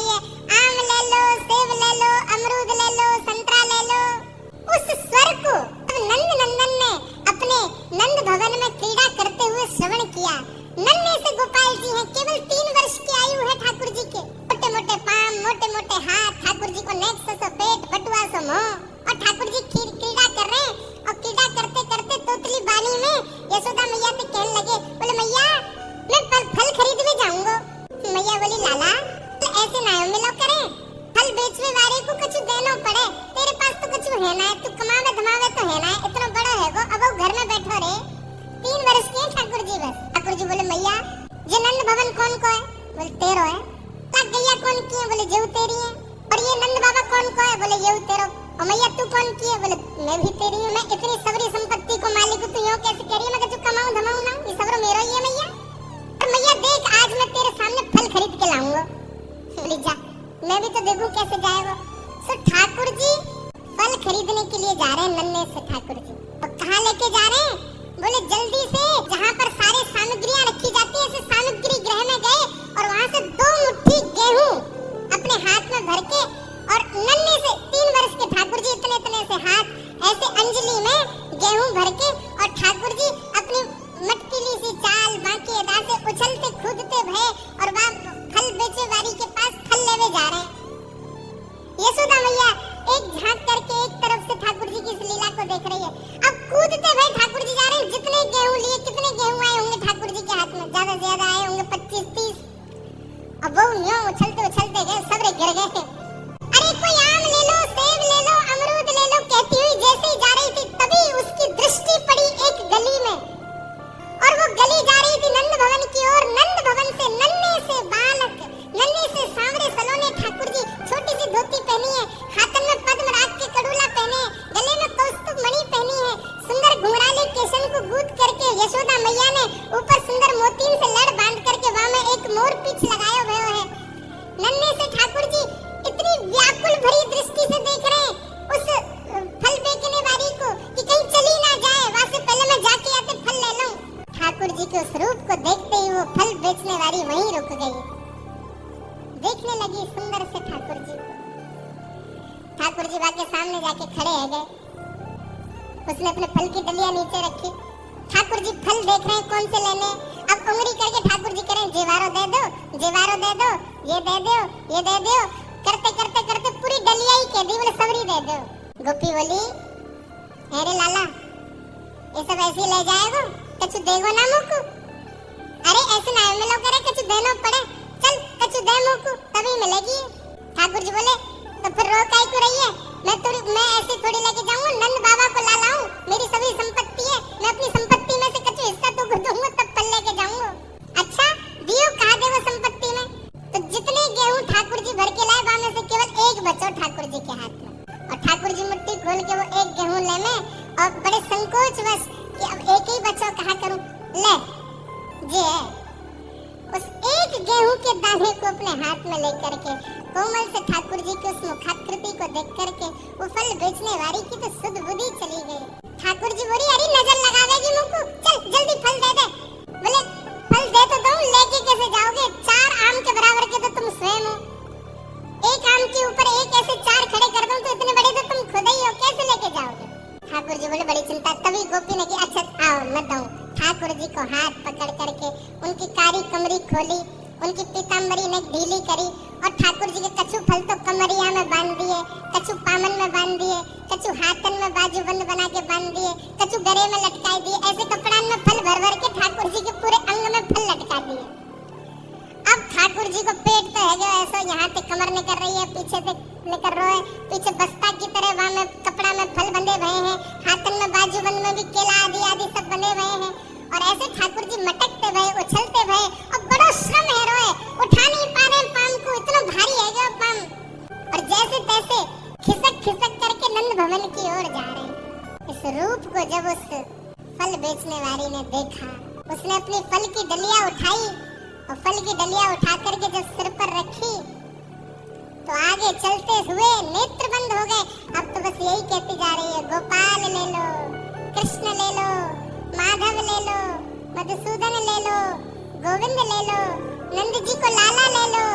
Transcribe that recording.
है, आम ले लो, सेब ले लो, अमरूद ले लो, संतरा ले लो। उस स्वर को नंद नंदन ने अपने नंद भवन में क्रीड़ा करते हुए श्रवण किया। नन्हे से गोपाल जी हैं, केवल 3 वर्ष की आयु है ठाकुर जी के। मोटे मोटे पांव, मोटे मोटे हाथ, ठाकुर जी को नेक सो पेट, बटुआ सो मुंह, और ठाकुर जी क्रीड़ा कर रहे हैं। और क्रीड़ा करते करते तोतली बानी में यशोदा मैया से कहने लगे, बोले मैया मैं फल खरीद भी जाऊंगा। मैया बोली लाला ऐसे ना मिलो करे, फल बेचने वाले को कुछ देना पड़े, तेरे पास तो कुछ है ना, तू कमावे धमावे तो है ना, इतना बड़ा है गो, अब वो घर में बैठो रे। 3 वर्ष के ठाकुर जी बस। ठाकुर जी बोले मैया ये नंद भवन कौन को है? बोले तेरो है। तक गैया कौन की है? बोले जेऊ तेरी है। और ये नंद बाबा कौन को है? बोले येऊ तेरो। और मैया तू कौन की है? बोले मैं भी तेरी हूं। मैं इतनी सबरी संपत्ति को मालिक तू यूं कैसे कह रही है? मैं कुछ कमाऊं धमाऊं ना, ये सबरो मेरो ही है मैया। और मैया देख आज मैं तेरे सामने फल खरीद के लाऊंगा। बोली जा, मैं भी तो देखूं कैसे जाएगा। सो ठाकुर जी फल खरीदने के लिए जा रहे हैं नन्हे से ठाकुर जी। और कहां लेके जा रहे हैं? बोले जल्दी से जहां पर सारे सामग्रियां रखी जाती है ऐसे सामग्री गृह में गए और वहां से 2 मुट्ठी गेहूं अपने हाथ में भर के, और नन्हे से 3 वर्ष के ठाकुर जी इतने इतने से हाथ ऐसे अंजलि में गेहूं भर के, और ठाकुर जी अपनी मटकीली सी चाल बाकी अदा से उछलते कूदते भय और वहां फल बेचे वाली के पास फल लेवे जा रहे हैं। यशोदा मैया एक झांक करके एक तरफ से ठाकुर जी की इस लीला को देख रही है। अब कूदते भय ठाकुर जी जा रहे हैं। जितने गेहूं लिए, कितने गेहूं आए होंगे ठाकुर जी के हाथ में? ज्यादा से ज्यादा आए होंगे 25-30। अब वो यूं उछलते गए, सबरे गिर गए। अरे कोई आम ले लो, सेब ले लो, अमरूद ले लो कहती हुई जैसे ही जा रही थी, तभी उसकी दृष्टि पड़ी एक गली में, और वो गली जा रही थी नंद भवन की ओर। नंद भवन से नन्हे से बालक, नन्हे से सांवरे सलोने ठाकुर जी, छोटी सी धोती पहनी है, हाथन में पद्म राग के कड़ूला पहने, गले में कौस्तुभ मणि पहनी है, सुंदर घुंघराले केशन को गूंथ करके यशोदा मैया ने ऊपर सुंदर मोतियों से लड़ बांध करके वहां में एक मोर पीछ लगाया हुआ है। नन्हे से ठाकुर जी इतनी व्याकुल भरी दृष्टि से देख रहे हैं उस फल बेचने वाली को कि कहीं चली ना जाए, वहां से पहले मैं जाके आते फल ले लूं। ठाकुर जी के उस रूप को देखते ही वो फल बेचने वाली वहीं रुक गई, देखने लगी सुंदर से ठाकुर जी को। ठाकुर जी बाके सामने जाके खड़े हो गए। उसने अपने फल की डलियां नीचे रखी। ठाकुर जी फल देख रहे हैं कौन से लेने। अब उंगली करके ठाकुर जी करें जेवारो दे दो, जेवारो दे दो, ये दे दो, ये दे दो, करते करते करते पूरी डलिया ही कह दी, बोले सबरी दे दो। गोपी बोली अरे लाला ये सब ऐसे ही ले जाएगो, कछु देगो ना मुझको? अरे ऐसे ना मिलो करे, कछु देना पड़े, चल कछु दे मुझको तभी मिलेगी। ठाकुर जी बोले तो फिर रो काहे को रही है? मैं ऐसे थोड़ी लेके जाऊंगा, नंद बाबा को ला लाऊं, मेरी सभी संपत्ति है, मैं अपनी संपत्ति में से कुछ हिस्सा तो दूंगा तब फल लेके जाऊंगा। अच्छा दियो कहां देवो संपत्ति में? तो जितने गेहूं ठाकुर जी भर के लाए वहां में से केवल एक बचो ठाकुर जी के हाथ में, और ठाकुर जी मुट्ठी खोल के वो एक गेहूं ले में, और बड़े संकोच बस कि अब एक ही बचो कहां करूं, ले जे उस एक गेहूं के दाने को अपने हाथ में लेकर के कोमल से ठाकुर जी की उस मुखाकृति को देख करके वो फल बेचने वाली की तो सुध बुद्धि चली गई। ठाकुर जी बोली अरे नजर लगावेगी मुझको, चल जल्दी फल दे दे। बोले फल दे तो दूं, लेके कैसे जाओगे? 4 आम के बराबर के तो तुम स्वयं हो, एक आम के ऊपर एक ऐसे 4 खड़े कर दूं तो इतने बड़े तो तुम खुद ही हो, कैसे लेके जाओगे? ठाकुर जी बोले बड़ी चिंता। तभी गोपी ने की अच्छा आओ मैं दूं। ठाकुर जी को हाथ पकड़ करके उनकी कारी कमरी खोली, उनकी पीतांबरी ने ढीली करी, और ठाकुर जी के कछु फल तो कमरिया में बांध दिए, कछु पामन में बांध दिए, कछु हाथन में बाजूबंद बना के बांध दिए, कछु गले में लटका दिए। ऐसे कपड़ान में फल भर भर के ठाकुर जी के पूरे अंग में फल लटका दिए। अब ठाकुर जी को पेट तो है जो ऐसा यहाँ से कमर निकल रही है, पीछे से निकल रहा है, पीछे बस्ता की तरह वहां में कपड़ा में फल बंधे हुए हैं, हाथन में बाजूबंद में भी केला आदि आदि सब बंधे हुए हैं, और ऐसे ठाकुर जी मटकते भए, उछलते भए, और बड़ा श्रम है रोए, उठा नहीं पा रहे पाम को, इतना भारी है गया पाम, और जैसे तैसे खिसक खिसक करके नंद भवन की ओर जा रहे हैं। इस रूप को जब उस फल बेचने वाली ने देखा, उसने अपनी फल की डलिया उठाई, और फल की डलिया उठा करके जब सिर पर रखी तो आगे चलते हुए नेत्र बंद हो गए। अब तो बस यही कहती जा रही है गोपाल ले लो, कृष्ण ले लो, माधव ले लो, मधुसूदन ले लो, गोविंद ले लो, नंद जी को लाला ले लो।